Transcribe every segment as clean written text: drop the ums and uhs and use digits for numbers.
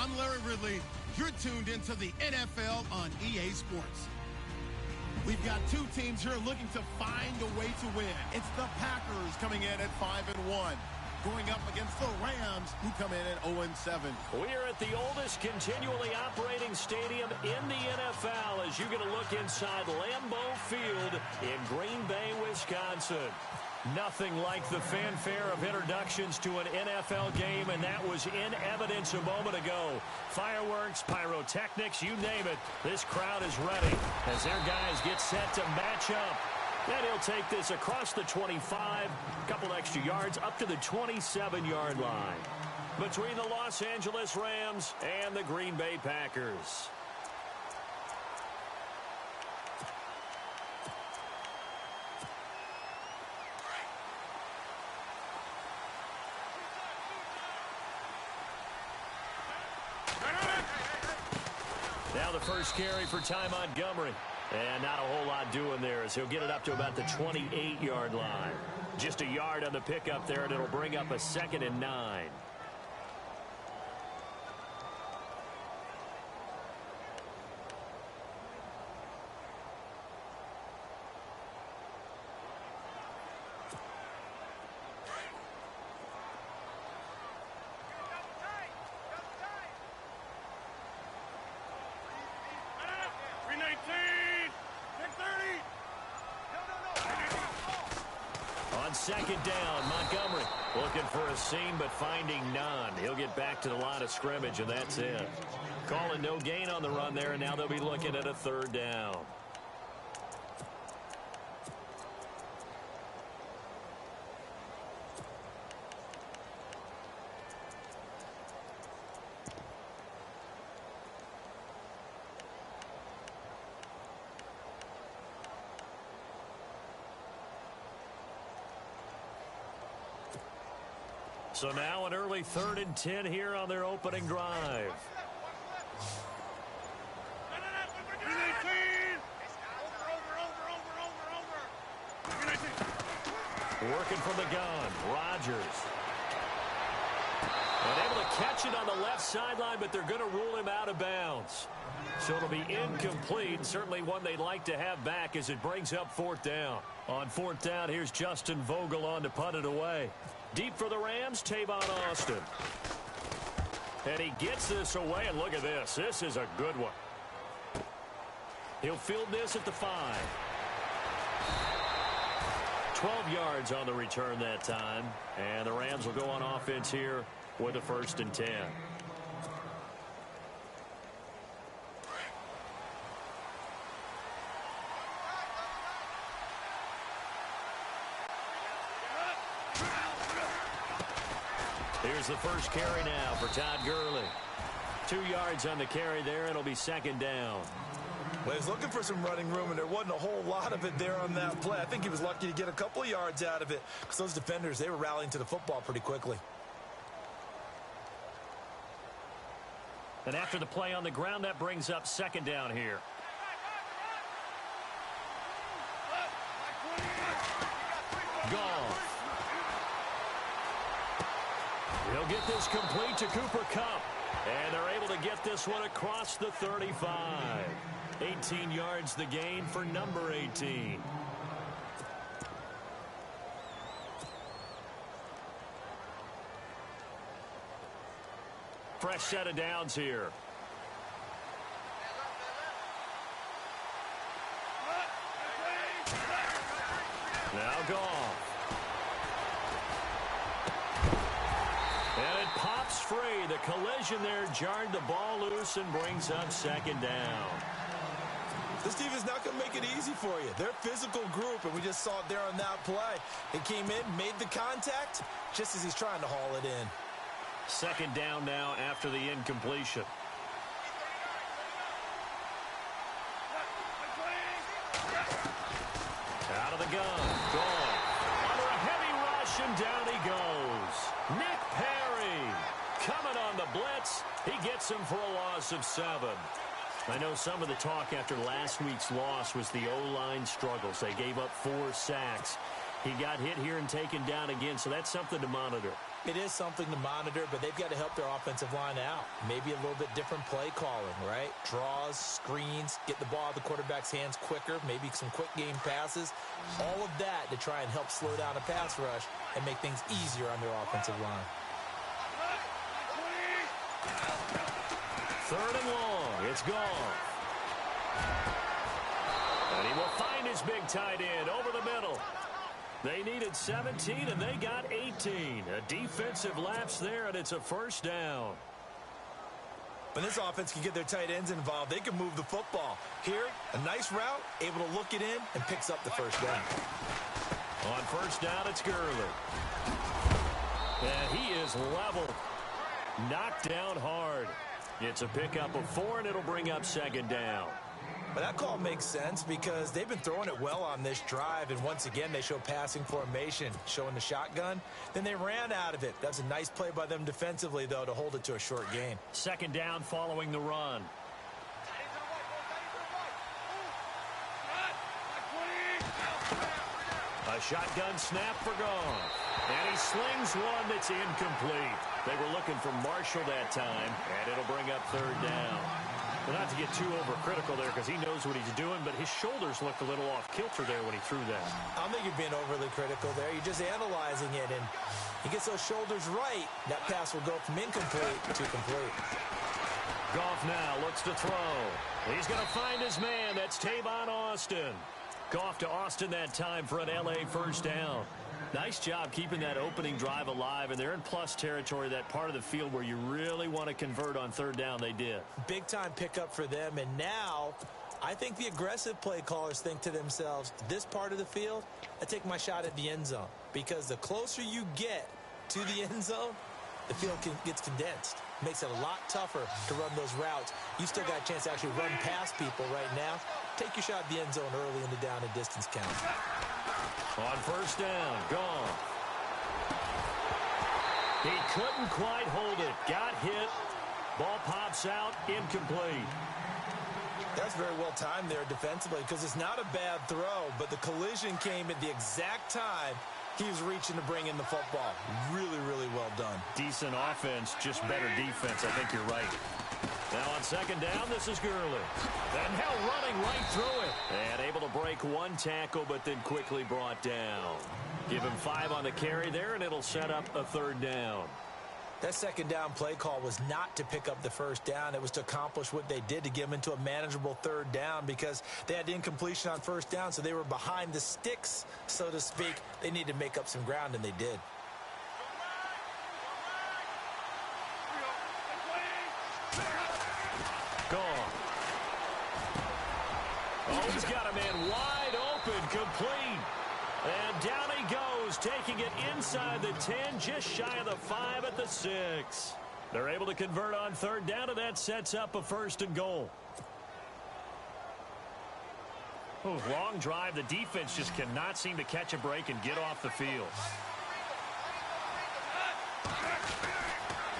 I'm Larry Ridley. You're tuned into the NFL on EA Sports. We've got two teams here looking to find a way to win. It's the Packers coming in at 5-1, going up against the Rams, who come in at 0-7. We are at the oldest continually operating stadium in the NFL as you get a look inside Lambeau Field in Green Bay, Wisconsin. Nothing like the fanfare of introductions to an NFL game, and that was in evidence a moment ago. Fireworks, pyrotechnics, you name it. This crowd is ready as their guys get set to match up. And he'll take this across the 25, a couple extra yards, up to the 27-yard line. Between the Los Angeles Rams and the Green Bay Packers. Now the first carry for Ty Montgomery. And not a whole lot doing there as he'll get it up to about the 28-yard line. Just a yard on the pickup there, and it'll bring up a 2nd and 9. Second down, Montgomery looking for a seam but finding none. He'll get back to the line of scrimmage, and that's it. Calling no gain on the run there, and now they'll be looking at a 3rd down. So now an early 3rd and 10 here on their opening drive. Working from the gun, Rodgers. And able to catch it on the left sideline, but they're going to rule him out of bounds. So it'll be incomplete, and certainly one they'd like to have back as it brings up 4th down. On 4th down, here's Justin Vogel on to punt it away. Deep for the Rams, Tavon Austin. And he gets this away, and look at this. This is a good one. He'll field this at the 5. 12 yards on the return that time. And the Rams will go on offense here with a 1st and 10. Here's the first carry now for Todd Gurley. 2 yards on the carry there. It'll be 2nd down. Well, he's looking for some running room, and there wasn't a whole lot of it there on that play. I think he was lucky to get a couple of yards out of it because those defenders, they were rallying to the football pretty quickly. And after the play on the ground, that brings up 2nd down here. Goff. He'll get this complete to Cooper Kupp. And they're able to get this one across the 35. 18 yards the gain for number 18. Fresh set of downs here. Now Goff. And it pops free. The collision there jarred the ball loose and brings up 2nd down. This team is not going to make it easy for you. They're a physical group, and we just saw it there on that play. They came in, made the contact, just as he's trying to haul it in. 2nd down now after the incompletion. Out of the gun. Gone. Under a heavy rush, and down he goes. Nick Perry coming on the blitz. He gets him for a loss of 7. I know some of the talk after last week's loss was the O-line struggles. They gave up 4 sacks. He got hit here and taken down again, so that's something to monitor. It is something to monitor, but they've got to help their offensive line out. Maybe a little bit different play calling, right? Draws, screens, get the ball out of the quarterback's hands quicker, maybe some quick game passes. All of that to try and help slow down a pass rush and make things easier on their offensive line. 3rd and long. It's gone. And he will find his big tight end over the middle. They needed 17, and they got 18. A defensive lapse there, and it's a 1st down. When this offense can get their tight ends involved, they can move the football. Here, a nice route, able to look it in, and picks up the 1st down. On 1st down, it's Gurley. And he is level. Knocked down hard. It's a pickup of 4, and it'll bring up 2nd down. But that call makes sense because they've been throwing it well on this drive, and once again they show passing formation, showing the shotgun. Then they ran out of it. That's a nice play by them defensively, though, to hold it to a short gain. 2nd down following the run. A shotgun snap for Goff. And he slings one that's incomplete. They were looking for Marshall that time, and it'll bring up 3rd down. Well, not to get too overcritical there because he knows what he's doing, but his shoulders looked a little off kilter there when he threw that. I don't think you're being overly critical there. You're just analyzing it, and he gets those shoulders right. That pass will go from incomplete to complete. Goff now looks to throw. He's going to find his man. That's Tavon Austin. Goff to Austin that time for an L.A. 1st down. Nice job keeping that opening drive alive, and they're in plus territory, that part of the field where you really want to convert on 3rd down. They did. Big-time pickup for them, and now I think the aggressive play callers think to themselves, this part of the field, I take my shot at the end zone, because the closer you get to the end zone, the field gets condensed. Makes it a lot tougher to run those routes. You still got a chance to actually run past people right now. Take your shot at the end zone early in the down and distance count. On 1st down, gone. He couldn't quite hold it. Got hit. Ball pops out, incomplete. That's very well timed there defensively because it's not a bad throw, but the collision came at the exact time he was reaching to bring in the football. Really, really well done. Decent offense, just better defense. I think you're right. Now on 2nd down, this is Gurley. And now running right through it. And able to break 1 tackle, but then quickly brought down. Give him 5 on the carry there, and it'll set up a 3rd down. That 2nd down play call was not to pick up the 1st down. It was to accomplish what they did to get them into a manageable 3rd down because they had incompletion on 1st down, so they were behind the sticks, so to speak. They needed to make up some ground, and they did. Gone. Oh, he's got a man wide open, complete. And down he goes, taking it inside the 10, just shy of the 5 at the 6. They're able to convert on 3rd down, and that sets up a 1st and goal. Oh, long drive. The defense just cannot seem to catch a break and get off the field.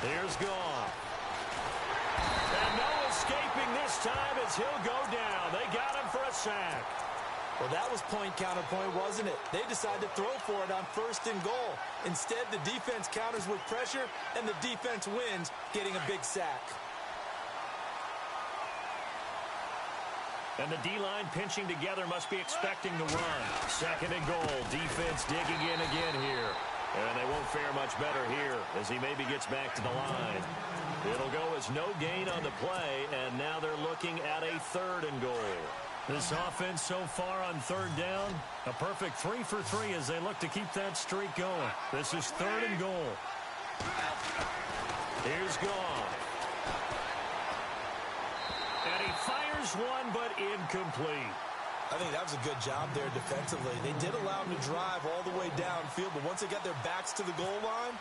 Here's Goff. And no escaping this time as he'll go down. They got him for a sack. Well, that was point counterpoint, wasn't it? They decided to throw for it on 1st and goal. Instead, the defense counters with pressure, and the defense wins, getting a big sack. And the D-line pinching together must be expecting the run. 2nd and goal. Defense digging in again here. And they won't fare much better here as he maybe gets back to the line. It'll go as no gain on the play, and now they're looking at a 3rd and goal. This offense so far on 3rd down, a perfect 3 for 3 as they look to keep that streak going. This is 3rd and goal. Here's Goff. And he fires one, but incomplete. I think that was a good job there defensively. They did allow him to drive all the way downfield, but once they got their backs to the goal line,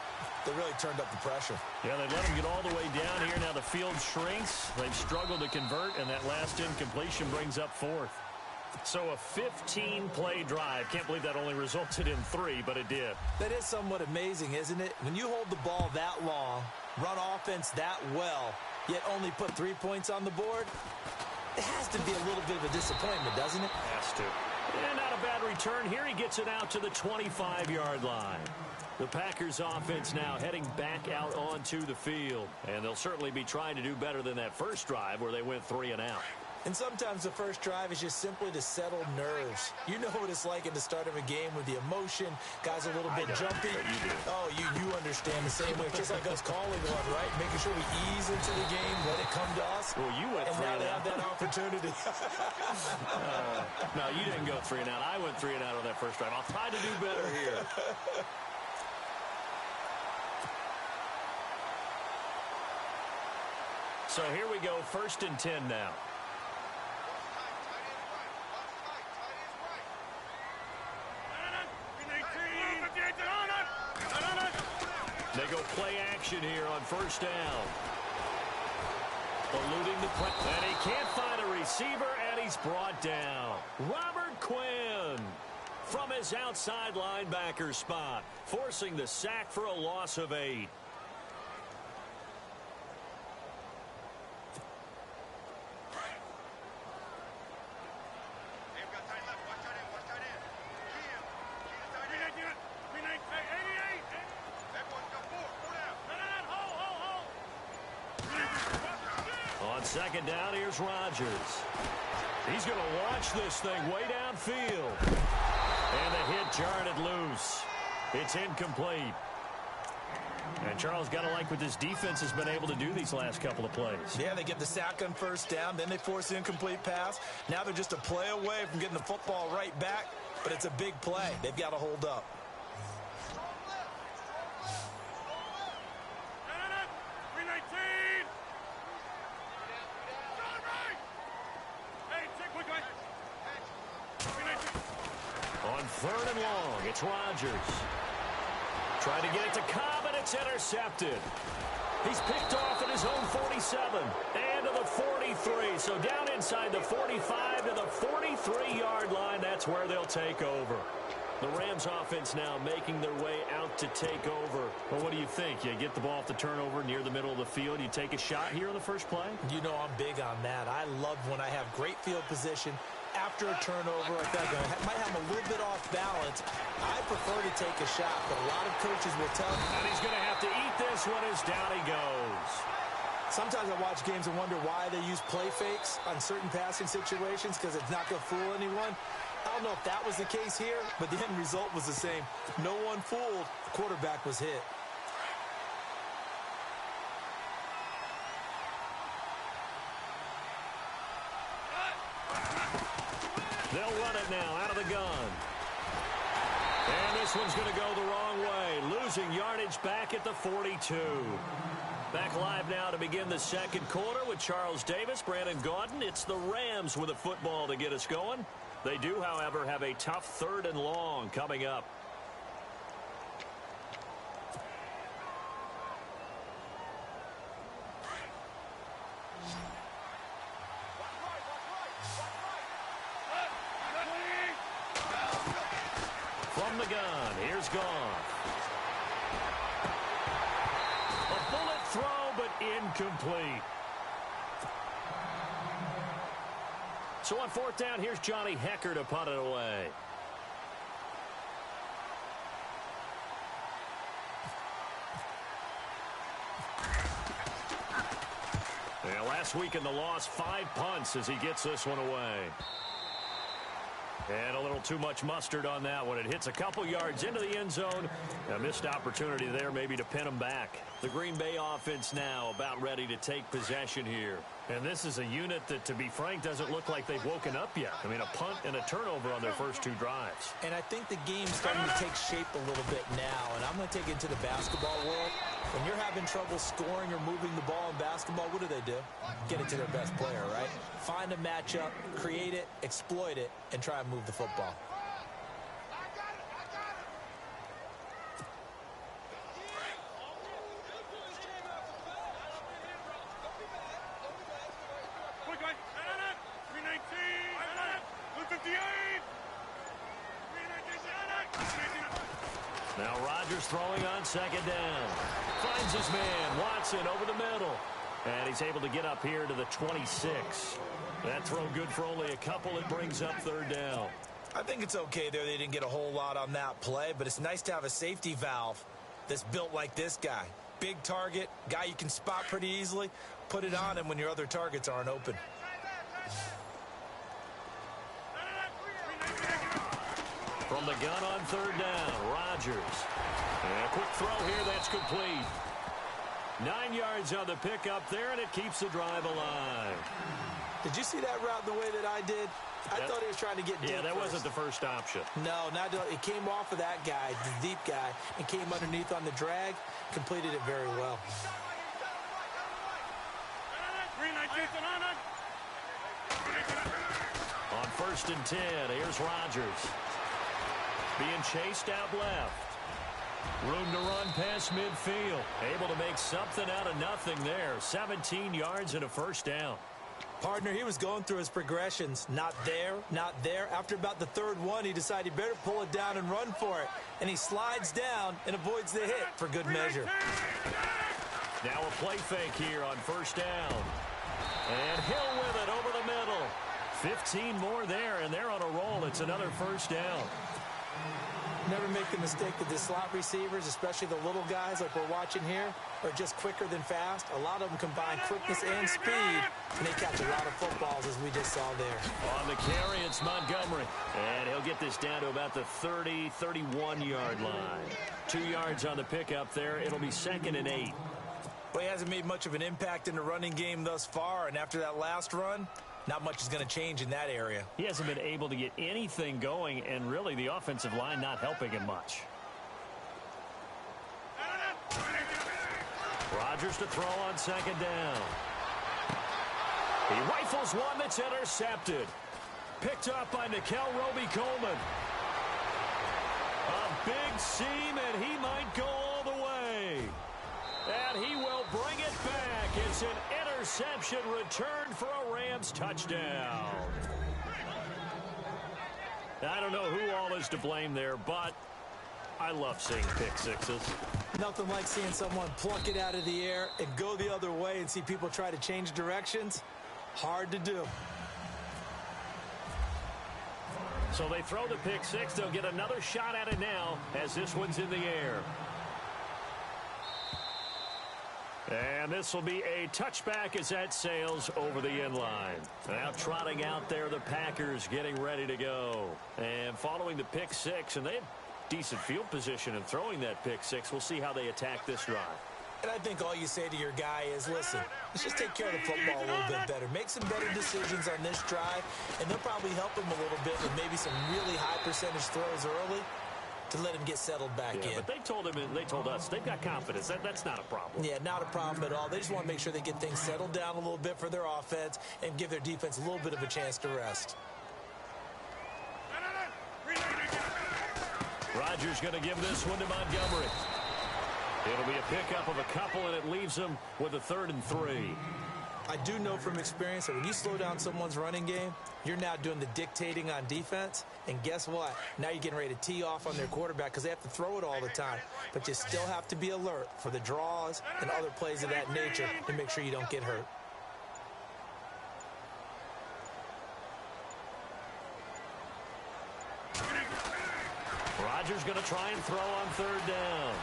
they really turned up the pressure. Yeah, they let him get all the way down here. Now the field shrinks. They've struggled to convert, and that last incompletion brings up 4th. So a 15-play drive. Can't believe that only resulted in 3, but it did. That is somewhat amazing, isn't it? When you hold the ball that long, run offense that well, yet only put 3 points on the board, it has to be a little bit of a disappointment, doesn't it? Has to. And not a bad return here. He gets it out to the 25-yard line. The Packers offense now heading back out onto the field. And they'll certainly be trying to do better than that first drive where they went 3 and out. And sometimes the first drive is just simply to settle nerves. You know what it's like in the start of a game with the emotion. Guys are a little bit jumpy. Oh, you understand the same way. Just like us calling one, right? Making sure we ease into the game, let it come to us. Well, you went 3 and out. And now they have that opportunity. No, you didn't go 3 and out. I went 3 and out on that first drive. I'll try to do better here. So here we go, 1st and 10 now. They go play action here on 1st down. Eluding the play. And he can't find a receiver, and he's brought down. Robert Quinn from his outside linebacker spot, forcing the sack for a loss of 8. On 2nd down, here's Rodgers. He's going to launch this thing way downfield. And the hit jarred it loose. It's incomplete. And Charles, got to like what this defense has been able to do these last couple of plays. Yeah, they get the sack on 1st down, then they force the incomplete pass. Now they're just a play away from getting the football right back, but it's a big play. They've got to hold up. On 3rd and long, it's Rodgers. Trying to get it to Cobb, and it's intercepted. He's picked off at his own 47 and to the 43. So down inside the 45 to the 43-yard line. That's where they'll take over. The Rams offense now making their way out to take over. Well, what do you think? You get the ball off the turnover near the middle of the field. You take a shot here on the first play? You know I'm big on that. I love when I have great field position. After a turnover, I think I might have a little bit off balance. I prefer to take a shot, but a lot of coaches will tell me. And he's going to have to eat this one as down he goes. Sometimes I watch games and wonder why they use play fakes on certain passing situations because it's not going to fool anyone. I don't know if that was the case here, but the end result was the same. No one fooled. The quarterback was hit. They'll run it now out of the gun. And this one's going to go the wrong way. Losing yardage back at the 42. Back live now to begin the 2nd quarter with Charles Davis, Brandon Gaudin. It's the Rams with a football to get us going. They do, however, have a tough 3rd and long coming up. From the gun, here's Goff. A bullet throw, but incomplete. So on 4th down, here's Johnny Hecker to punt it away. Yeah, last week in the loss, 5 punts as he gets this one away. And a little too much mustard on that one. It hits a couple yards into the end zone. A missed opportunity there maybe to pin him back. The Green Bay offense now about ready to take possession here. And this is a unit that, to be frank, doesn't look like they've woken up yet. I mean, a punt and a turnover on their first 2 drives. And I think the game's starting to take shape a little bit now. And I'm going to take it into the basketball world. When you're having trouble scoring or moving the ball in basketball, what do? Get it to their best player, right? Find a matchup, create it, exploit it, and try and move the football. Now Rodgers throwing on 2nd down. Finds his man, Watson, over the middle. And he's able to get up here to the 26. That throw good for only a couple. It brings up 3rd down. I think it's okay there. They didn't get a whole lot on that play, but it's nice to have a safety valve that's built like this guy. Big target, guy you can spot pretty easily. Put it on him when your other targets aren't open. From the gun on third down, Rodgers. And a quick throw here, that's complete. 9 yards on the pickup there, and it keeps the drive alive. Did you see that route the way that I did? I thought he was trying to get deep. Yeah, that first. wasn't the first option. No, it came off of that guy, the deep guy, and came underneath on the drag, completed it very well. On 1st and 10, here's Rodgers. Being chased out left. Room to run past midfield. Able to make something out of nothing there. 17 yards and a first down. Partner, he was going through his progressions. Not there, not there. After about the third one, he decided he better pull it down and run for it. And he slides down and avoids the hit for good measure. Now a play fake here on 1st down. And Hill with it over the middle. 15 more there, and they're on a roll. It's another first down. Never make the mistake that the slot receivers, especially the little guys like we're watching here, are just quicker than fast. A lot of them combine quickness and speed, and they catch a lot of footballs, as we just saw there. On the carry, it's Montgomery. And he'll get this down to about the 30, 31-yard line. 2 yards on the pickup there. It'll be 2nd and 8. Well, he hasn't made much of an impact in the running game thus far, and after that last run, not much is going to change in that area. He hasn't been able to get anything going, and really the offensive line not helping him much. Rodgers to throw on 2nd down. He rifles one that's intercepted. Picked up by Nikel Roby-Coleman. A big seam, and he might go all the way. And he will bring it back. It's an interception returned for a Rams touchdown. I don't know who all is to blame there, but I love seeing pick sixes. Nothing like seeing someone pluck it out of the air and go the other way and see people try to change directions. Hard to do. So they throw the pick six. They'll get another shot at it now as this one's in the air. And this will be a touchback as that sails over the end line. Now trotting out there, the Packers getting ready to go. And following the pick six, and they had decent field position in throwing that pick six. We'll see how they attack this drive. And I think all you say to your guy is, listen, let's just take care of the football a little bit better. Make some better decisions on this drive, and they'll probably help him a little bit with maybe some really high percentage throws early to let him get settled back in. But they told him, and they told us, they've got confidence. That's not a problem. Yeah, not a problem at all. They just want to make sure they get things settled down a little bit for their offense and give their defense a little bit of a chance to rest. Rodgers going to give this one to Montgomery. It'll be a pickup of a couple, and it leaves them with a 3rd and 3. I do know from experience that when you slow down someone's running game, you're now doing the dictating on defense. And guess what? Now you're getting ready to tee off on their quarterback because they have to throw it all the time. But you still have to be alert for the draws and other plays of that nature to make sure you don't get hurt. Rodgers going to try and throw on 3rd down.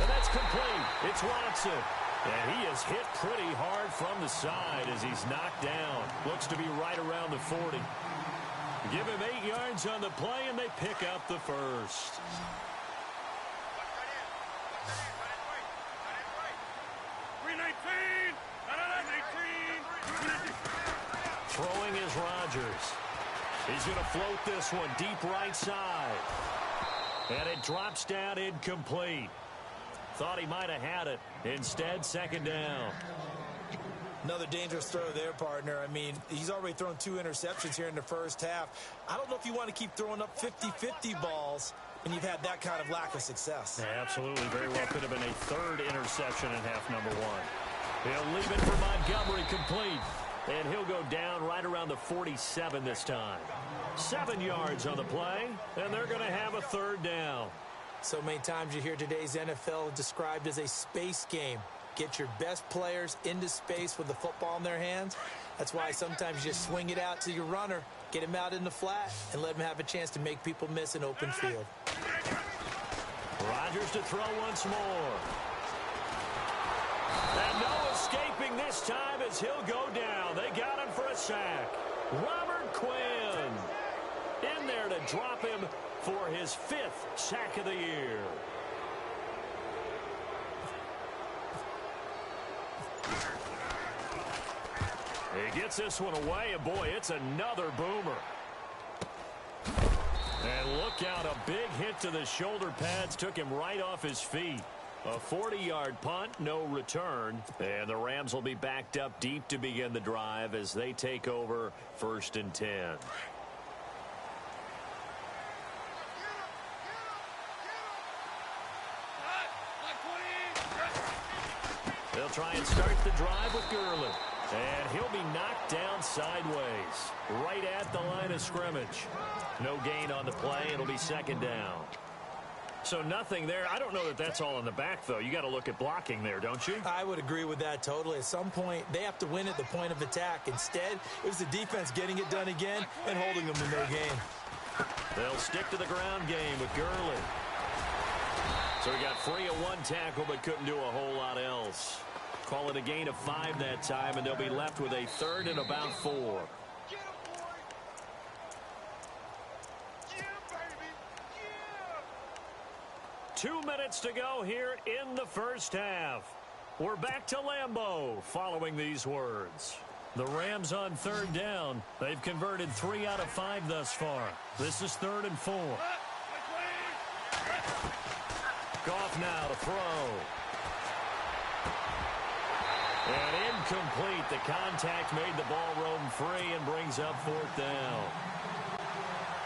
And that's complete. It's Watson. And he is hit pretty hard from the side as he's knocked down. Looks to be right around the 40. Give him 8 yards on the play, and they pick up the first. Throwing is Rodgers. He's going to float this one deep right side. And it drops down incomplete. Thought he might have had it. Instead, 2nd down. Another dangerous throw there, partner. I mean, he's already thrown 2 interceptions here in the first half. I don't know if you want to keep throwing up 50-50 balls when you've had that kind of lack of success. Yeah, absolutely. Very well could have been a 3rd interception in half number 1. He'll leave it for Montgomery, complete. And he'll go down right around the 47 this time. 7 yards on the play, and they're going to have a 3rd down. So many times you hear today's NFL described as a space game. Get your best players into space with the football in their hands. That's why sometimes you just swing it out to your runner Get him out in the flat and let him have a chance to make people miss an open field. Rodgers to throw once more. And no escaping this time as he'll go down. They got him for a sack. Robert Quinn in there to drop him for his 5th sack of the year. He gets this one away, and boy, it's another boomer. And look out, a big hit to the shoulder pads took him right off his feet. A 40-yard punt, no return. And the Rams will be backed up deep to begin the drive as they take over 1st and 10. They'll try and start the drive with Gurley. And he'll be knocked down sideways, right at the line of scrimmage. No gain on the play. It'll be 2nd down. So nothing there. I don't know that that's all in the back, though. You got to look at blocking there, don't you? I would agree with that totally. At some point, they have to win at the point of attack. Instead, it was the defense getting it done again and holding them to no gain. They'll stick to the ground game with Gurley. So he got free of 1 tackle but couldn't do a whole lot else. Call it a gain of 5 that time, and they'll be left with a 3rd and about 4. 2 minutes to go here in the 1st half. We're back to Lambeau following these words. The Rams on 3rd down. They've converted 3 out of 5 thus far. This is 3rd and 4. Goff now to throw. And incomplete. The contact made the ball roam free and brings up 4th down.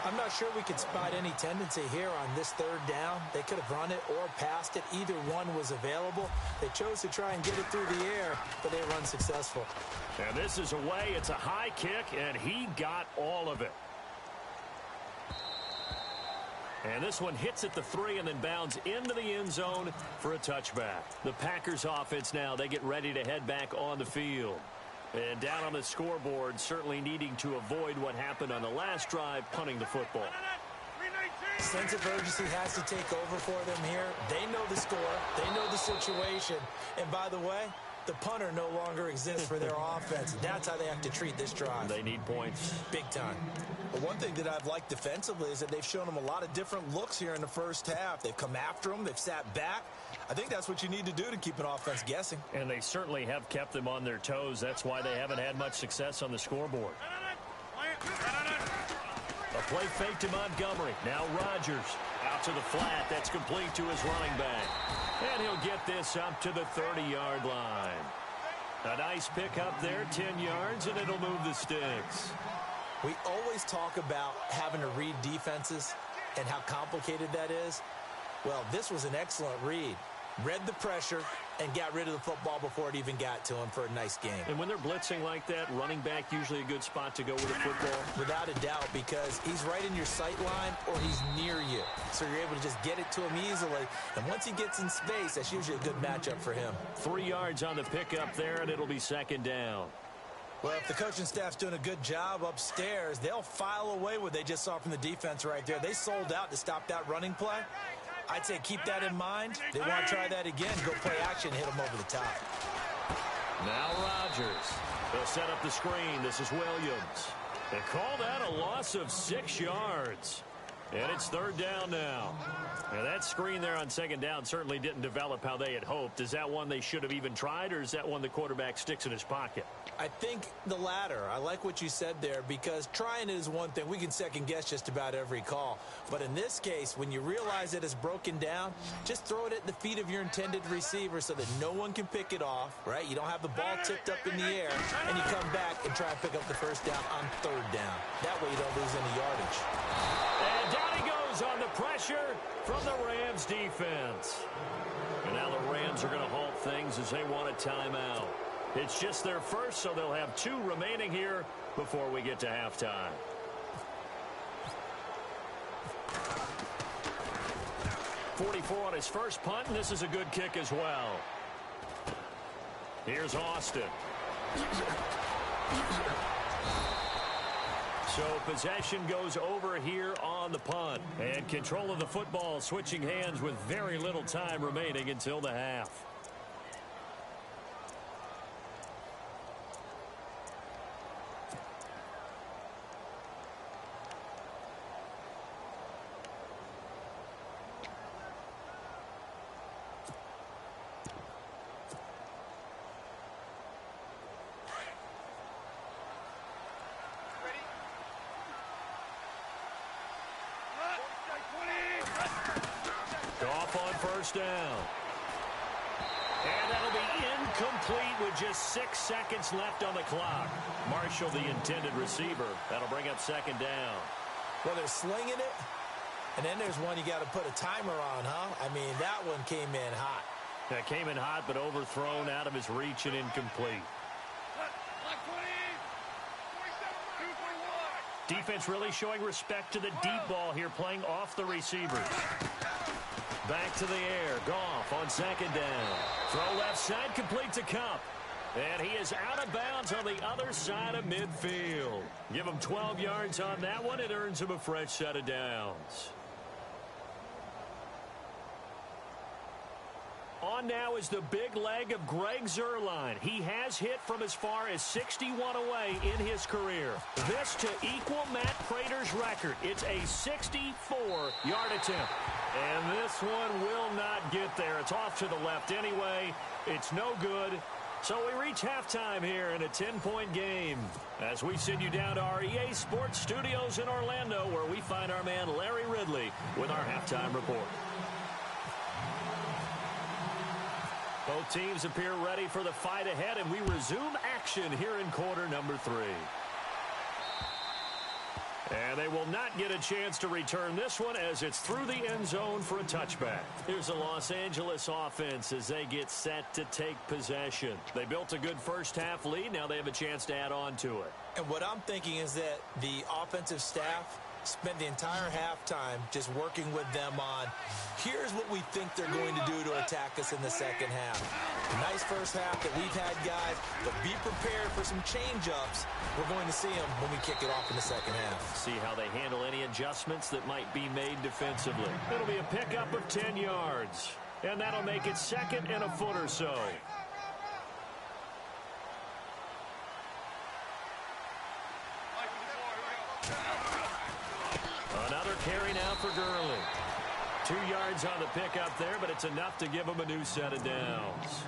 I'm not sure we could spot any tendency here on this 3rd down. They could have run it or passed it. Either one was available. They chose to try and get it through the air, but they were unsuccessful. And this is away. It's a high kick, and he got all of it. And this one hits at the 3 and then bounds into the end zone for a touchback. The Packers offense now, they get ready to head back on the field. And down on the scoreboard, certainly needing to avoid what happened on the last drive, punting the football. Sense of urgency has to take over for them here. They know the score. They know the situation. And by the way, the punter no longer exists for their offense. That's how they have to treat this drive. They need points. Big time. But one thing that I've liked defensively is that they've shown them a lot of different looks here in the 1st half. They've come after them. They've sat back. I think that's what you need to do to keep an offense guessing. And they certainly have kept them on their toes. That's why they haven't had much success on the scoreboard. A play fake to Montgomery. Now Rodgers out to the flat. That's complete to his running back. And he'll get this up to the 30-yard line. A nice pick up there, 10 yards, and it'll move the sticks. We always talk about having to read defenses and how complicated that is. Well, this was an excellent read. Read the pressure and got rid of the football before it even got to him for a nice game. And when they're blitzing like that, running back usually a good spot to go with the football? Without a doubt, because he's right in your sight line or he's near you. So you're able to just get it to him easily. And once he gets in space, that's usually a good matchup for him. 3 yards on the pickup there, and it'll be 2nd down. Well, if the coaching staff's doing a good job upstairs, they'll file away what they just saw from the defense right there. They sold out to stop that running play. I'd say keep that in mind. They want to try that again. Go play action, hit them over the top. Now Rodgers. They'll set up the screen. This is Williams. They call that a loss of 6 yards. And it's 3rd down now. And that screen there on 2nd down certainly didn't develop how they had hoped. Is that one they should have even tried, or is that one the quarterback sticks in his pocket? I think the latter. I like what you said there, because trying it is one thing. We can second-guess just about every call. But in this case, when you realize that it's broken down, just throw it at the feet of your intended receiver so that no one can pick it off, right? You don't have the ball tipped up in the air, and you come back and try and pick up the 1st down on 3rd down. That way you don't lose any yardage. And down he goes on the pressure from the Rams defense. And now the Rams are going to halt things as they want a timeout. It's just their first, so they'll have 2 remaining here before we get to halftime. .44 on his first punt, and this is a good kick as well. Here's Austin. So possession goes over here on the punt. And control of the football switching hands with very little time remaining until the half. First down. And that'll be incomplete with just 6 seconds left on the clock. Marshall, the intended receiver. That'll bring up second down. Well, they're slinging it, and then there's one you got to put a timer on, huh? I mean, that one came in hot. That came in hot, but overthrown out of his reach and incomplete. Defense really showing respect to the deep ball here, playing off the receivers. Back to the air. Goff on second down. Throw left side, complete to Kupp. And he is out of bounds on the other side of midfield. Give him 12 yards on that one. It earns him a fresh set of downs. On now is the big leg of Greg Zuerlein. He has hit from as far as 61 away in his career. This to equal Matt Prater's record. It's a 64-yard attempt. And this one will not get there. It's off to the left anyway. It's no good. So we reach halftime here in a 10-point game as we send you down to our EA Sports Studios in Orlando, where we find our man Larry Ridley with our halftime report. Both teams appear ready for the fight ahead, and we resume action here in quarter number 3. And they will not get a chance to return this one as it's through the end zone for a touchback. Here's the Los Angeles offense as they get set to take possession. They built a good first half lead. Now they have a chance to add on to it. And what I'm thinking is that the offensive staff spent the entire halftime just working with them on, here's what we think they're going to do to attack us in the second half. Nice first half that we've had, guys, but be prepared for some change-ups. We're going to see them when we kick it off in the second half. See how they handle any adjustments that might be made defensively. It'll be a pickup of 10 yards, and that'll make it second and a foot or so. Another carry now for Gurley. 2 yards on the pickup there, but it's enough to give him a new set of downs.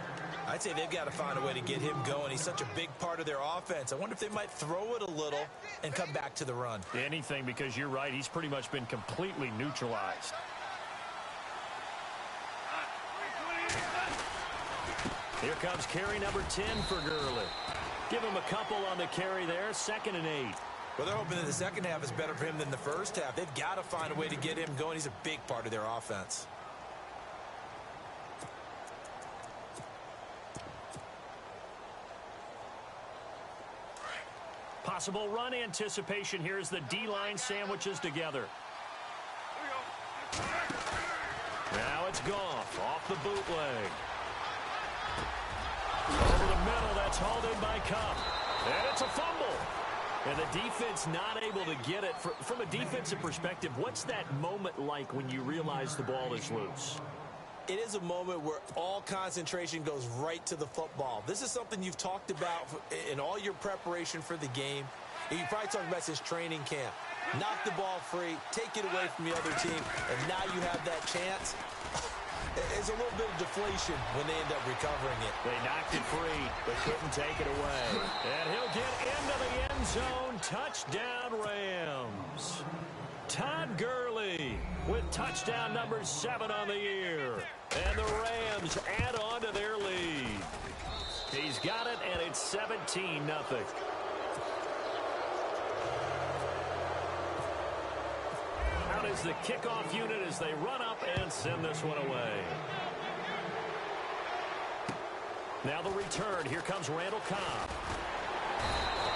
I'd say they've got to find a way to get him going. He's such a big part of their offense. I wonder if they might throw it a little and come back to the run. Anything, because you're right. He's pretty much been completely neutralized. Here comes carry number 10 for Gurley. Give him a couple on the carry there. 2nd and 8. Well, they're hoping that the second half is better for him than the first half. They've got to find a way to get him going. He's a big part of their offense. Possible run anticipation here as the D-line sandwiches together. Now it's Goff off the bootleg. Over the middle, that's hauled in by Kupp. And it's a fumble. And the defense not able to get it. From a defensive perspective, what's that moment like when you realize the ball is loose? It is a moment where all concentration goes right to the football. This is something you've talked about in all your preparation for the game. You probably talked about since training camp. Knock the ball free, take it away from the other team, and now you have that chance. It's a little bit of deflation when they end up recovering it. They knocked it free, but couldn't take it away. And he'll get into the end zone. Touchdown, Rams. Todd Gurley with touchdown number 7 on the year. And the Rams add on to their lead. He's got it, and it's 17-0. Out is the kickoff unit as they run up and send this one away. Now the return. Here comes Randall Cobb.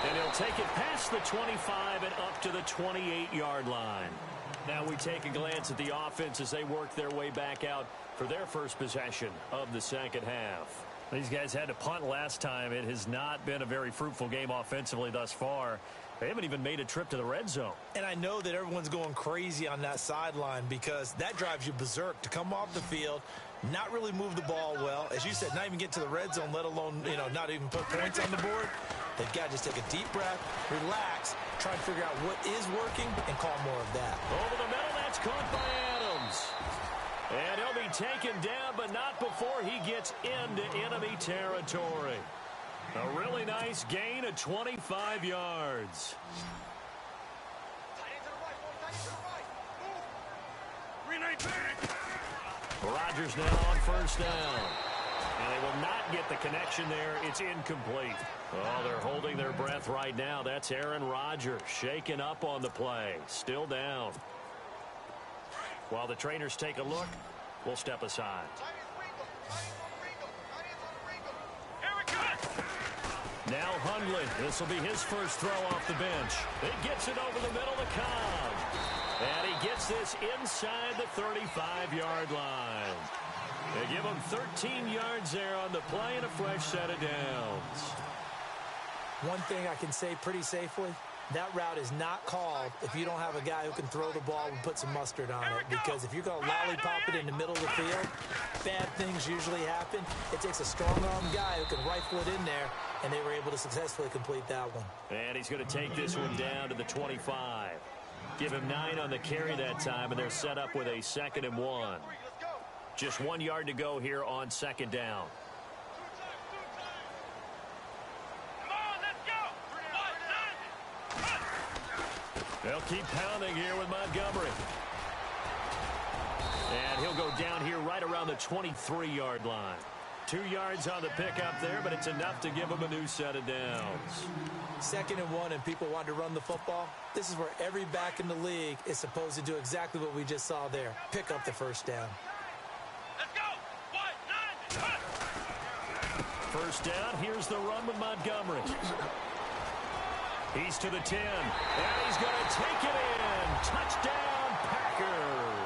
And he'll take it past the 25 and up to the 28-yard line. Now we take a glance at the offense as they work their way back out for their first possession of the second half. These guys had to punt last time. It has not been a very fruitful game offensively thus far. They haven't even made a trip to the red zone. And I know that everyone's going crazy on that sideline because that drives you berserk to come off the field, not really move the ball well. As you said, not even get to the red zone, let alone, not even put points on the board. They've got to just take a deep breath, relax, try and figure out what is working, and call more of that. Over the middle, that's caught by Adams. And he'll be taken down, but not before he gets into enemy territory. A really nice gain of 25 yards. Rodgers now on first down. And they will not get the connection there. It's incomplete. Oh, they're holding their breath right now. That's Aaron Rodgers shaken up on the play. Still down. While the trainers take a look, we'll step aside. Now Hundley. This will be his first throw off the bench. It gets it over the middle to Cobb. And he gets this inside the 35-yard line. They give him 13 yards there on the play and a fresh set of downs. One thing I can say pretty safely, that route is not called if you don't have a guy who can throw the ball and put some mustard on it. Because if you're going to lollipop it in the middle of the field, bad things usually happen. It takes a strong-arm guy who can rifle it in there, and they were able to successfully complete that one. And he's going to take this one down to the 25. Give him 9 on the carry that time, and they're set up with a 2nd and 1. Just 1 yard to go here on 2nd down. They'll keep pounding here with Montgomery. And he'll go down here right around the 23-yard line. 2 yards on the pickup there, but it's enough to give him a new set of downs. 2nd and 1 and people want to run the football. This is where every back in the league is supposed to do exactly what we just saw there. Pick up the first down. Let's go. First down, here's the run with Montgomery. He's to the 10, and he's going to take it in. Touchdown, Packers.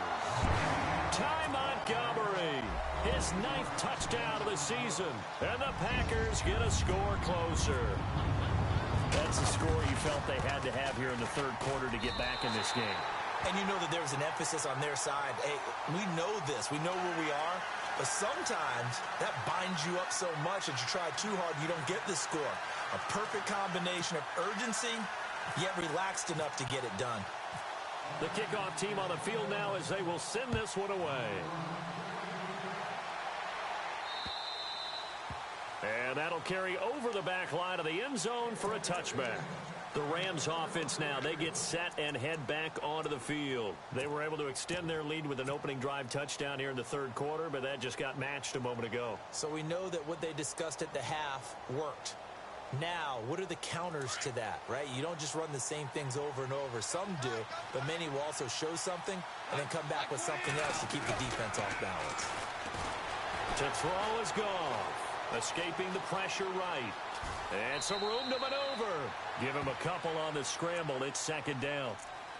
Ty Montgomery, his 9th touchdown of the season, and the Packers get a score closer. That's the score you felt they had to have here in the 3rd quarter to get back in this game. And you know that there was an emphasis on their side. Hey, we know this. We know where we are. But sometimes that binds you up so much that you try too hard, you don't get the score. A perfect combination of urgency, yet relaxed enough to get it done. The kickoff team on the field now as they will send this one away. And that'll carry over the back line of the end zone for a touchback. The Rams offense now, they get set and head back onto the field. They were able to extend their lead with an opening drive touchdown here in the 3rd quarter, but that just got matched a moment ago. So we know that what they discussed at the half worked. Now, what are the counters to that, right? You don't just run the same things over and over. Some do, but many will also show something and then come back with something else to keep the defense off balance. To throw is Goff, escaping the pressure right. And some room to maneuver. Give him a couple on the scramble. It's 2nd down.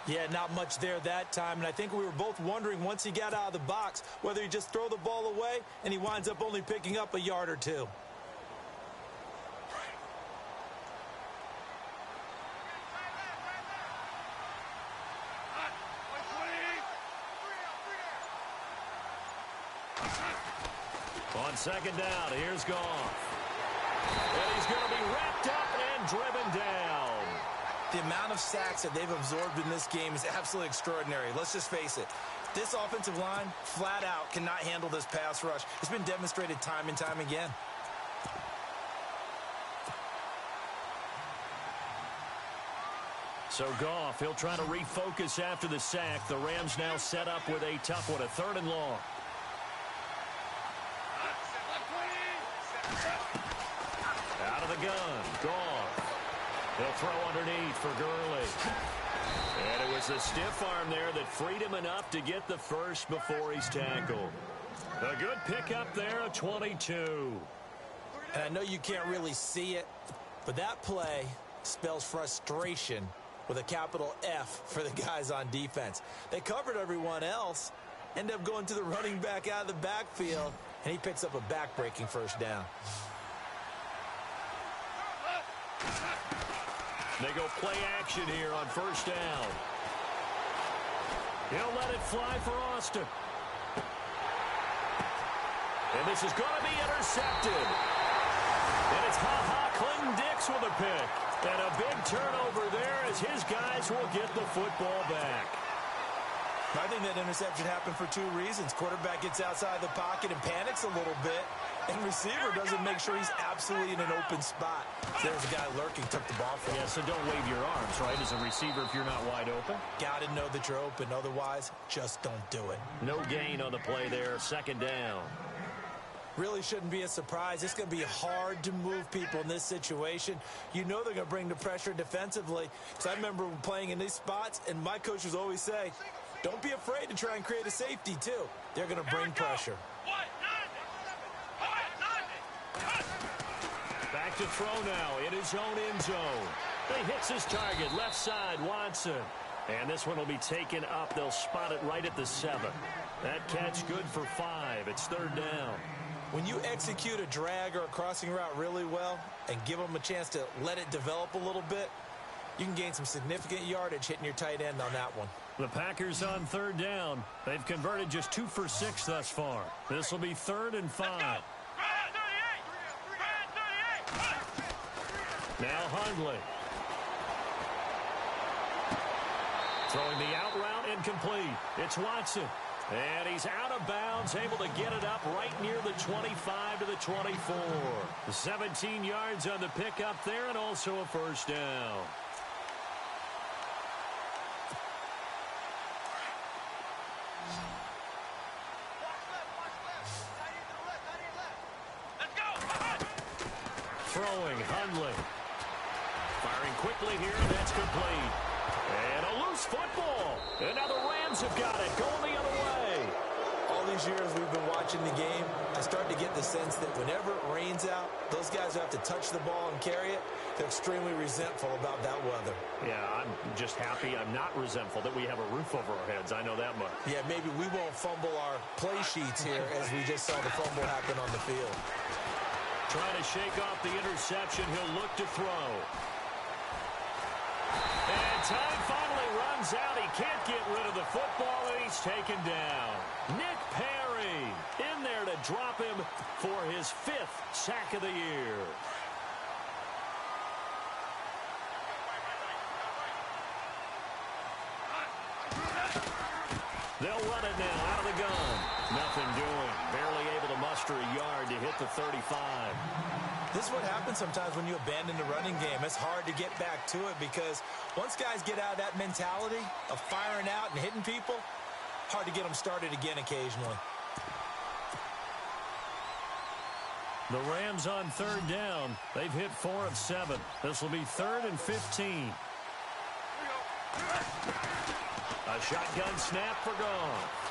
Yeah, not much there that time. And I think we were both wondering once he got out of the box whether he just throw the ball away and he winds up only picking up a yard or 2. On 2nd down, here's Goff. And he's going to be wrapped up and driven down. The amount of sacks that they've absorbed in this game is absolutely extraordinary. Let's just face it. This offensive line, flat out, cannot handle this pass rush. It's been demonstrated time and time again. So Goff, he'll try to refocus after the sack. The Rams now set up with a tough one, a 3rd and long. Out of the gun, Goff. He'll throw underneath for Gurley. And it was the stiff arm there that freed him enough to get the first before he's tackled. A good pickup there, a 22. And I know you can't really see it, but that play spells frustration with a capital F for the guys on defense. They covered everyone else, end up going to the running back out of the backfield, and he picks up a back-breaking first down. They go play action here on first down. He'll let it fly for Austin. And this is going to be intercepted. And it's Clinton-Dix with a pick. And a big turnover there as his guys will get the football back. I think that interception happened for two reasons. Quarterback gets outside the pocket and panics a little bit. And receiver doesn't make sure he's absolutely in an open spot. So there's a guy lurking, took the ball from him. Yeah, so don't wave your arms, right, as a receiver if you're not wide open. Got to know that you're open. Otherwise, just don't do it. No gain on the play there. Second down. Really shouldn't be a surprise. It's going to be hard to move people in this situation. You know they're going to bring the pressure defensively. Because I remember playing in these spots, and my coaches always say, don't be afraid to try and create a safety, too. They're going to bring pressure. Back to throw now in his own end zone. He hits his target, left side, Watson. And this one will be taken up. They'll spot it right at the 7. That catch good for 5. It's third down. When you execute a drag or a crossing route really well and give them a chance to let it develop a little bit, you can gain some significant yardage hitting your tight end on that one. The Packers on third down. They've converted just 2 for 6 thus far. This will be 3rd and 5. Now Hundley. Throwing the out route incomplete. It's Watson. And he's out of bounds, able to get it up right near the 25 to the 24. 17 yards on the pickup there and also a first down. Throwing, Hundley. Firing quickly here, and that's complete. And a loose football. And now the Rams have got it, going the other way. All these years we've been watching the game, I start to get the sense that whenever it rains out, those guys who have to touch the ball and carry it, they're extremely resentful about that weather. Yeah, I'm just happy I'm not resentful that we have a roof over our heads. I know that much. Yeah, maybe we won't fumble our play sheets here as we just saw the fumble happen on the field. Trying to shake off the interception. He'll look to throw. And time finally runs out. He can't get rid of the football, and he's taken down. Nick Perry in there to drop him for his 5th sack of the year. They'll run it now out of the gun. Nothing doing. Barely able to muster a yard to hit the 35. This is what happens sometimes when you abandon the running game. It's hard to get back to it because once guys get out of that mentality of firing out and hitting people, hard to get them started again occasionally. The Rams on third down. They've hit 4 of 7. This will be 3rd and 15. A shotgun snap for Goff.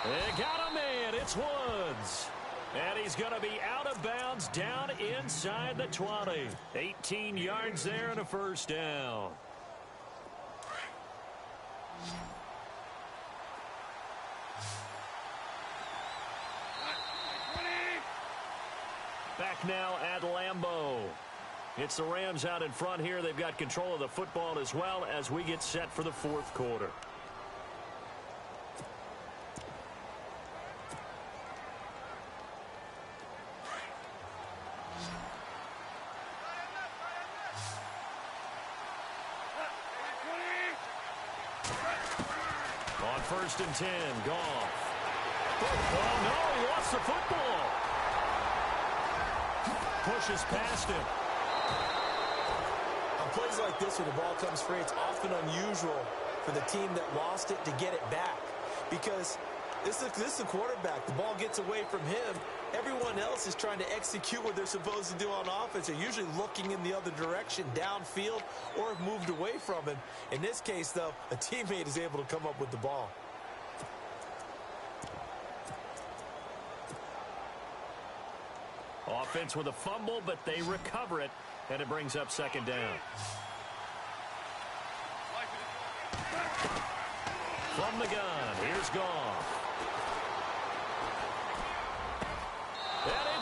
They got a man. It's Woods. And he's going to be out of bounds down inside the 20. 18 yards there and a first down. Back now at Lambeau. It's the Rams out in front here. They've got control of the football as well as we get set for the 4th quarter. On 1st and 10, Goff. Oh, no, he lost the football. Pushes past him. On plays like this where the ball comes free, it's often unusual for the team that lost it to get it back because this is a quarterback. The ball gets away from him. Everyone else is trying to execute what they're supposed to do on offense. They're usually looking in the other direction, downfield, or have moved away from him. In this case, though, a teammate is able to come up with the ball. Offense with a fumble, but they recover it, and it brings up 2nd down. From the gun, here's Goff.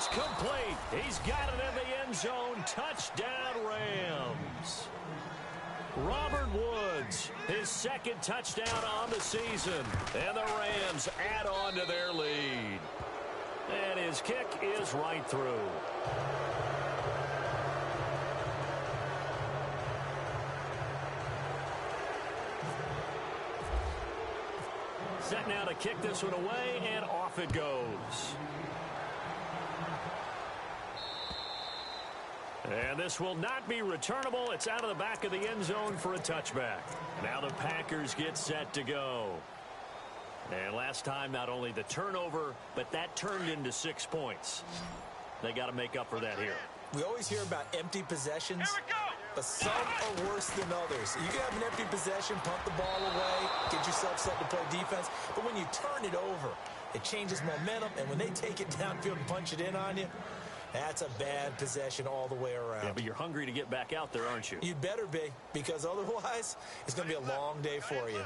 It's complete. He's got it in the end zone. Touchdown, Rams. Robert Woods, his second touchdown on the season. And the Rams add on to their lead. And his kick is right through. Set now to kick this one away, and off it goes. And this will not be returnable. It's out of the back of the end zone for a touchback. Now the Packers get set to go. And last time, not only the turnover, but that turned into 6 points. They got to make up for that here. We always hear about empty possessions, but some are worse than others. You can have an empty possession, punt the ball away, get yourself set to play defense, but when you turn it over, it changes momentum, and when they take it downfield and punch it in on you, that's a bad possession all the way around. Yeah, but you're hungry to get back out there, aren't you? You'd better be, because otherwise, it's going to be a long day for you.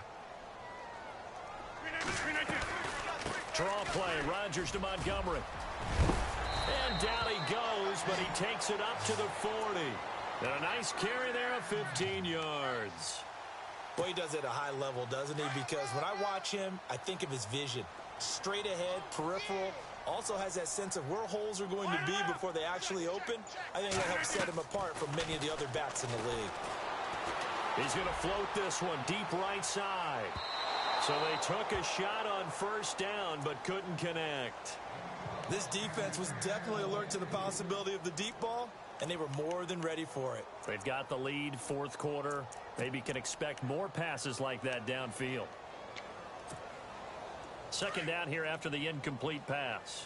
Draw play, Rodgers to Montgomery. And down he goes, but he takes it up to the 40. And a nice carry there of 15 yards. Well, he does it at a high level, doesn't he? Because when I watch him, I think of his vision. Straight ahead, peripheral. Also has that sense of where holes are going to be before they actually open. I think that helps set him apart from many of the other backs in the league. He's going to float this one deep right side. So they took a shot on first down, but couldn't connect. This defense was definitely alert to the possibility of the deep ball, and they were more than ready for it. They've got the lead, fourth quarter. Maybe can expect more passes like that downfield. Second down here after the incomplete pass.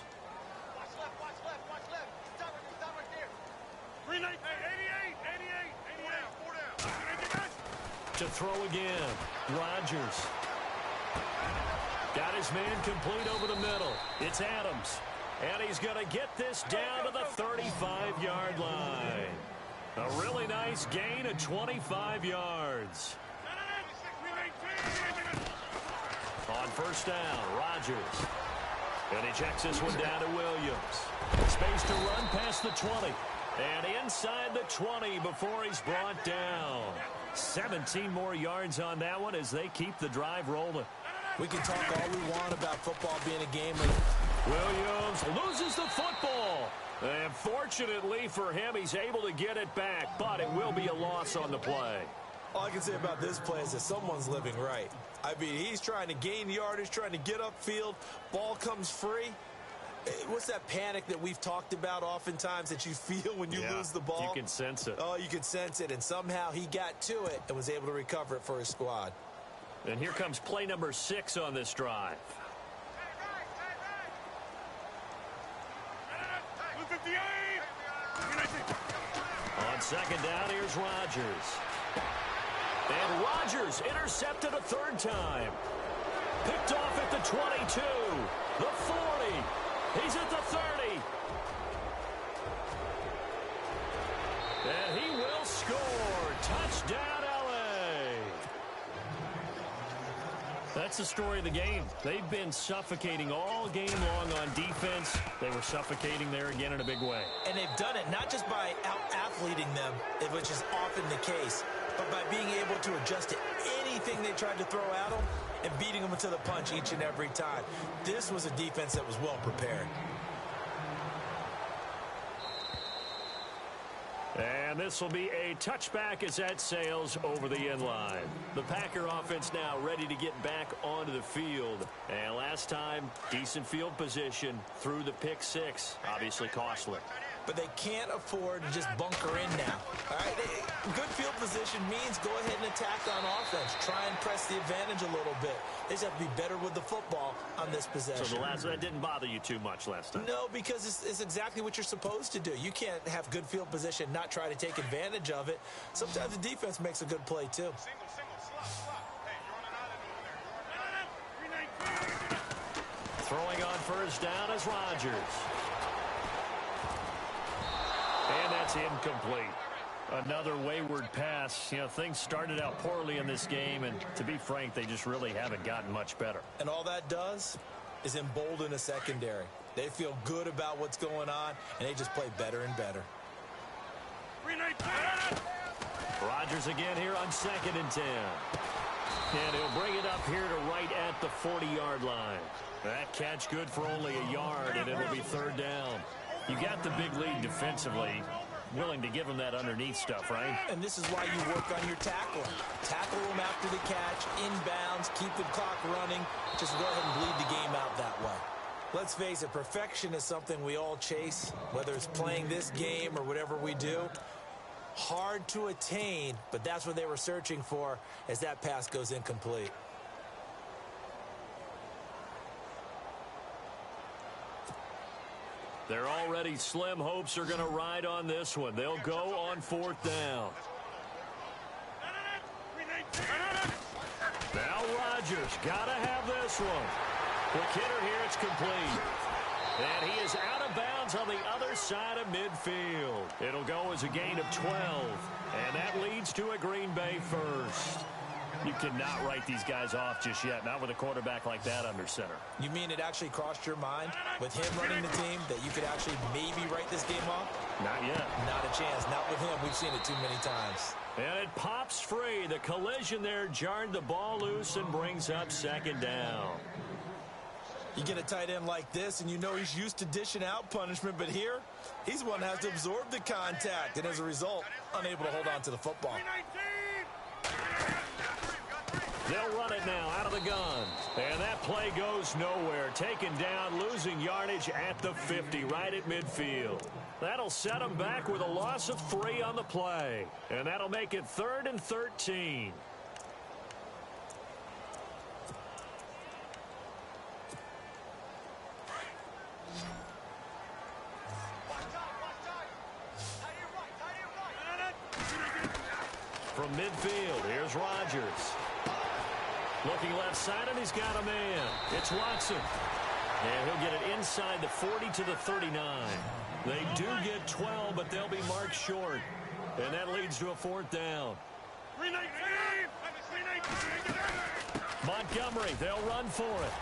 Watch left, watch left, watch left. Stop right there. 88, 88. 4 down. To throw again. Rodgers. Got his man complete over the middle. It's Adams. And he's going to get this down to the 35-yard line. A really nice gain of 25 yards. On first down, Rodgers. And he checks this one down to Williams. Space to run past the 20. And inside the 20 before he's brought down. 17 more yards on that one as they keep the drive rolling. We can talk all we want about football being a game. Williams loses the football. And fortunately for him, he's able to get it back. But it will be a loss on the play. All I can say about this play is that someone's living right. I mean, he's trying to gain yardage, trying to get upfield. Ball comes free. What's that panic that we've talked about oftentimes that you feel when you lose the ball? You can sense it. Oh, you can sense it. And somehow he got to it and was able to recover it for his squad. And here comes play number 6 on this drive. On second down, here's Rodgers. And Rodgers intercepted a third time. Picked off at the 22, the 40. He's at the 30. And he will score. Touchdown, L.A. That's the story of the game. They've been suffocating all game long on defense. They were suffocating there again in a big way. And they've done it not just by out-athleting them, which is often the case, but by being able to adjust to anything they tried to throw at them and beating them to the punch each and every time. This was a defense that was well prepared. And this will be a touchback as that sails over the end line. The Packer offense now ready to get back onto the field. And last time, decent field position through the pick 6. Obviously costly. But they can't afford to just bunker in now. All right, good field position means go ahead and attack on offense. Try and press the advantage a little bit. They just have to be better with the football on this possession. So that didn't bother you too much last time? No, because it's exactly what you're supposed to do. You can't have good field position, not try to take advantage of it. Sometimes the defense makes a good play, too. Throwing on first down is Rodgers. And that's incomplete. Another wayward pass. You know, things started out poorly in this game, and to be frank, they just really haven't gotten much better. And all that does is embolden a secondary. They feel good about what's going on, and they just play better and better. Rodgers again here on 2nd and 10. And he'll bring it up here to right at the 40-yard line. That catch good for only a yard, and it'll be 3rd down. You got the big lead defensively. Willing to give him that underneath stuff, right? And this is why you work on your tackling. Tackle him after the catch, inbounds, keep the clock running. Just go ahead and bleed the game out that way. Let's face it, perfection is something we all chase, whether it's playing this game or whatever we do. Hard to attain, but that's what they were searching for as that pass goes incomplete. They're already slim hopes are going to ride on this one. They'll go on 4th down. Now Rodgers got to have this one. Quick hitter here, it's complete. And he is out of bounds on the other side of midfield. It'll go as a gain of 12. And that leads to a Green Bay first. You cannot write these guys off just yet, not with a quarterback like that under center. You mean it actually crossed your mind with him running the team that you could actually maybe write this game off? Not yet. Not a chance. Not with him. We've seen it too many times. And it pops free. The collision there jarred the ball loose and brings up 2nd down. You get a tight end like this, and you know he's used to dishing out punishment, but here, he's the one that has to absorb the contact, and as a result, unable to hold on to the football. They'll run it now out of the gun. And that play goes nowhere. Taken down, losing yardage at the 50, right at midfield. That'll set them back with a loss of 3 on the play. And that'll make it 3rd and 13. From midfield, here's Rodgers. Looking left side, and he's got a man. It's Watson. And he'll get it inside the 40 to the 39. They do get 12, but they'll be marked short. And that leads to a 4th down. Montgomery, they'll run for it.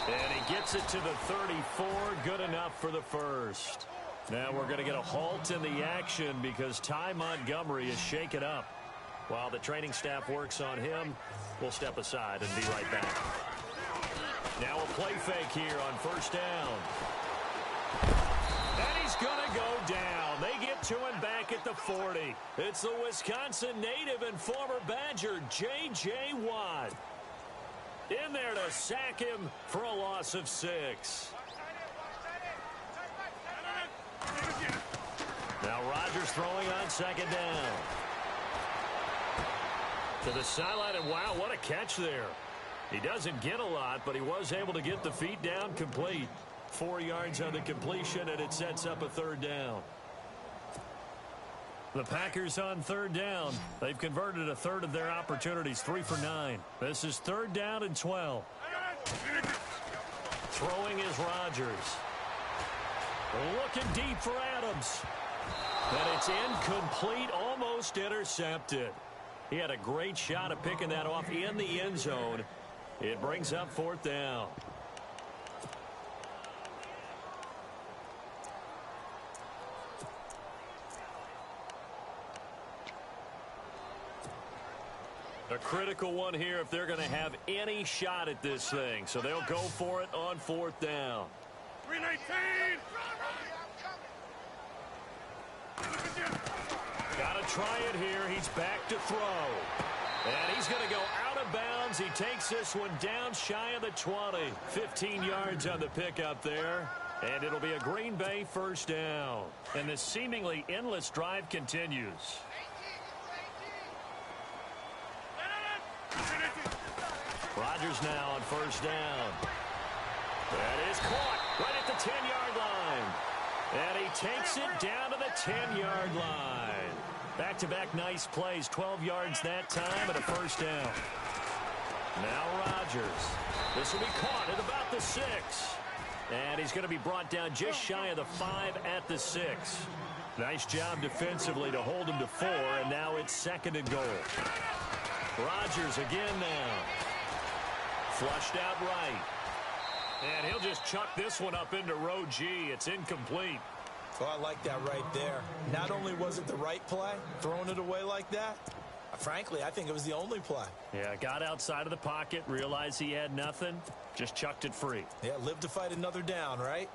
And he gets it to the 34, good enough for the first. Now we're going to get a halt in the action because Ty Montgomery is shaken up. While the training staff works on him, we'll step aside and be right back. Now a play fake here on 1st down. And he's going to go down. They get to him back at the 40. It's the Wisconsin native and former Badger, J.J. Watt. In there to sack him for a loss of 6. Now Rodgers throwing on 2nd down. To the sideline, and wow, what a catch there. He doesn't get a lot, but he was able to get the feet down complete. 4 yards on the completion, and it sets up a 3rd down. The Packers on 3rd down. They've converted a third of their opportunities, 3 for 9. This is 3rd down and 12. Throwing is Rodgers. Looking deep for Adams. And it's incomplete, almost intercepted. He had a great shot at picking that off in the end zone. It brings up 4th down. A critical one here if they're going to have any shot at this thing. So they'll go for it on 4th down. 319! Got to try it here. He's back to throw. And he's going to go out of bounds. He takes this one down shy of the 20. 15 yards on the pickup there. And it'll be a Green Bay 1st down. And the seemingly endless drive continues. Rodgers now on 1st down. That is caught right at the 10-yard line. And he takes it down to the 10-yard line. Back-to-back nice plays. 12 yards that time and a 1st down. Now Rodgers. This will be caught at about the 6. And he's going to be brought down just shy of the 5 at the 6. Nice job defensively to hold him to 4. And now it's 2nd and goal. Rodgers again now. Flushed out right. And he'll just chuck this one up into row G. It's incomplete. Oh, I like that right there. Not only was it the right play, throwing it away like that, frankly, I think it was the only play. Yeah, got outside of the pocket, realized he had nothing, just chucked it free. Yeah, live to fight another down, right?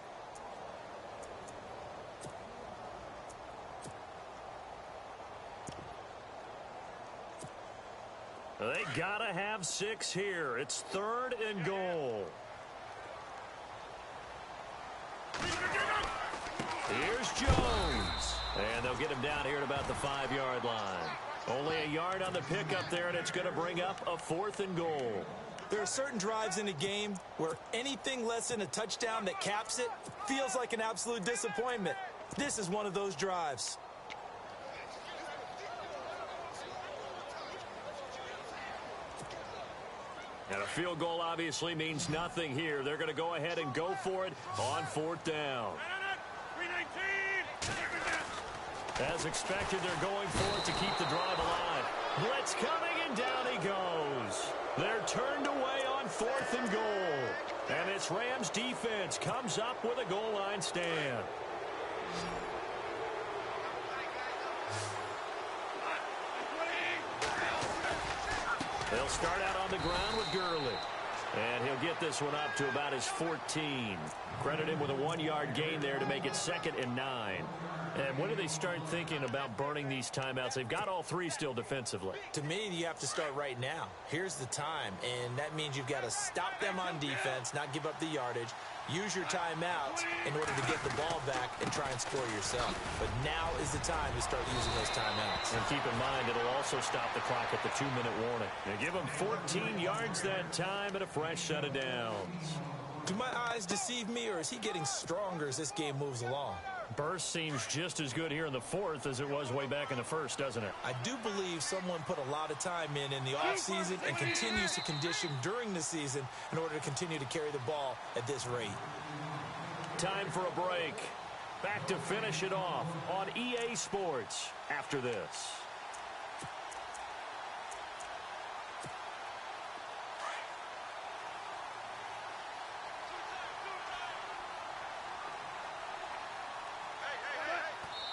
They gotta have 6 here. It's 3rd and goal. Here's Jones. And they'll get him down here at about the 5-yard line. Only a yard on the pickup there, and it's going to bring up a 4th and goal. There are certain drives in a game where anything less than a touchdown that caps it feels like an absolute disappointment. This is one of those drives. And a field goal obviously means nothing here. They're going to go ahead and go for it on 4th down. As expected, they're going for it to keep the drive alive. Blitz coming, and down he goes. They're turned away on 4th and goal. And this Rams defense comes up with a goal line stand. They'll start out on the ground with Gurley. And he'll get this one up to about his 14. Credit him with a 1-yard gain there to make it 2nd and 9. And when do they start thinking about burning these timeouts? They've got all 3 still defensively. To me, you have to start right now. Here's the time, and that means you've got to stop them on defense, not give up the yardage, use your timeouts in order to get the ball back and try and score yourself. But now is the time to start using those timeouts. And keep in mind, it'll also stop the clock at the 2-minute warning. They give him 14 yards that time and a fresh set of downs. Do my eyes deceive me, or is he getting stronger as this game moves along? Burst seems just as good here in the 4th as it was way back in the 1st, doesn't it? I do believe someone put a lot of time in the offseason and continues to condition during the season in order to continue to carry the ball at this rate. Time for a break. Back to finish it off on EA Sports after this.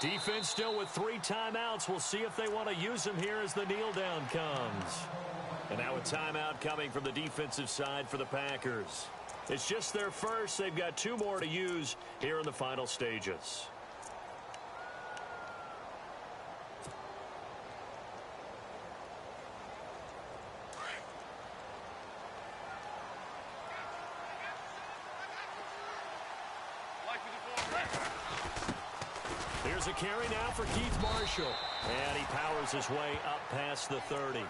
Defense still with 3 timeouts. We'll see if they want to use them here as the kneel down comes. And now a timeout coming from the defensive side for the Packers. It's just their first. They've got 2 more to use here in the final stages. Here's a carry now for Keith Marshall. And he powers his way up past the 30.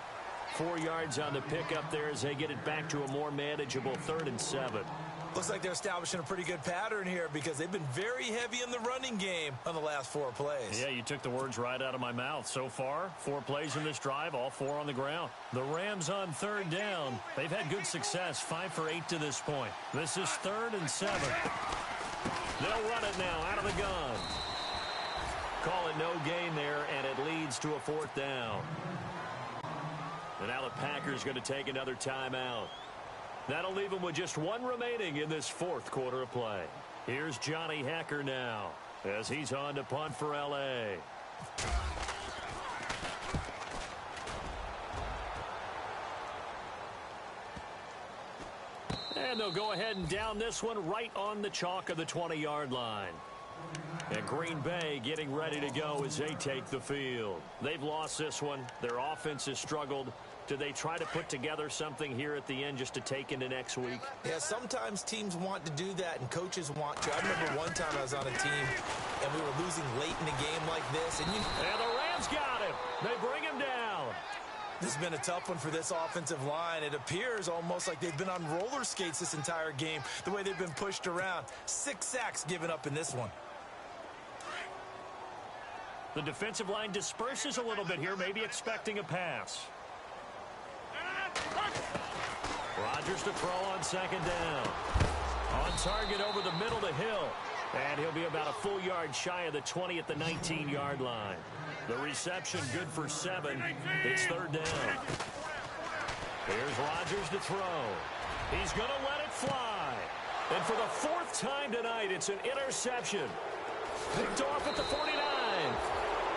4 yards on the pickup there as they get it back to a more manageable 3rd and 7. Looks like they're establishing a pretty good pattern here because they've been very heavy in the running game on the last 4 plays. Yeah, you took the words right out of my mouth. So far, 4 plays in this drive, all 4 on the ground. The Rams on 3rd down. They've had good success, 5 for 8 to this point. This is 3rd and 7. They'll run it now out of the gun. Call it no gain there, and it leads to a 4th down. And now the Packers going to take another timeout. That'll leave them with just 1 remaining in this 4th quarter of play. Here's Johnny Hecker now as he's on to punt for L.A. And they'll go ahead and down this one right on the chalk of the 20-yard line. And Green Bay getting ready to go as they take the field. They've lost this one. Their offense has struggled. Do they try to put together something here at the end just to take into next week? Yeah, sometimes teams want to do that and coaches want to. I remember one time I was on a team and we were losing late in the game like this. And the Rams got him. They bring him down. This has been a tough one for this offensive line. It appears almost like they've been on roller skates this entire game, the way they've been pushed around. 6 sacks given up in this one. The defensive line disperses a little bit here, maybe expecting a pass. Rodgers to throw on 2nd down. On target over the middle to Hill. And he'll be about a full yard shy of the 20 at the 19-yard line. The reception good for 7. It's 3rd down. Here's Rodgers to throw. He's going to let it fly. And for the fourth time tonight, it's an interception. Picked off at the 49.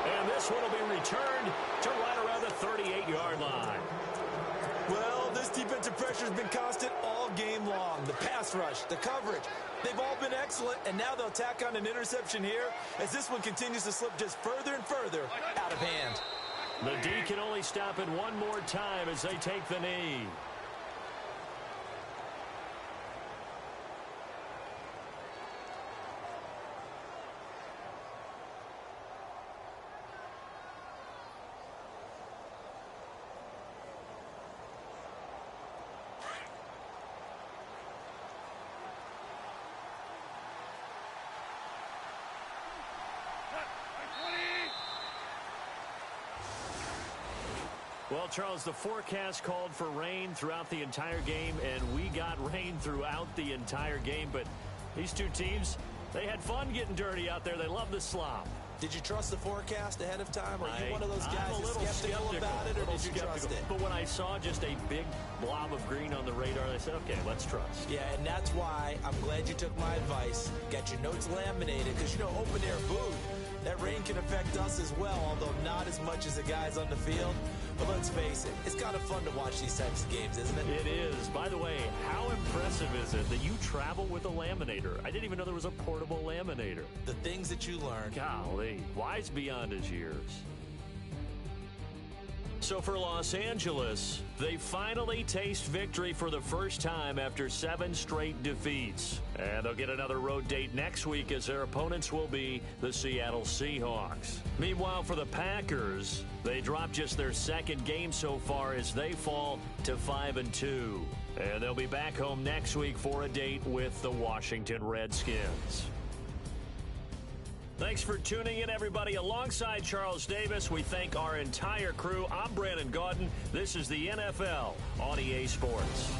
And this one will be returned to right around the 38-yard line. Well, this defensive pressure has been constant all game long. The pass rush, the coverage, they've all been excellent, and now they'll tack on an interception here as this one continues to slip just further and further out of hand. The D can only stop it one more time as they take the knee. Well, Charles, the forecast called for rain throughout the entire game, and we got rain throughout the entire game. But these two teams, they had fun getting dirty out there. They love the slop. Did you trust the forecast ahead of time? Are you one of those guys I'm a little skeptical about it, or did you trust it? But when I saw just a big blob of green on the radar, I said, okay, let's trust. Yeah, and that's why I'm glad you took my advice. Got your notes laminated, because, you know, open air booth, that rain can affect us as well, although not as much as the guys on the field. But let's face it, it's kind of fun to watch these types of games, isn't it? It is. By the way, how impressive is it that you travel with a laminator? I didn't even know there was a portable laminator. The things that you learn. Golly, wise beyond his years. So for Los Angeles, they finally taste victory for the first time after 7 straight defeats. And they'll get another road date next week as their opponents will be the Seattle Seahawks. Meanwhile, for the Packers, they dropped just their second game so far as they fall to 5-2. And they'll be back home next week for a date with the Washington Redskins. Thanks for tuning in, everybody. Alongside Charles Davis, we thank our entire crew. I'm Brandon Gaudin. This is the NFL on EA Sports.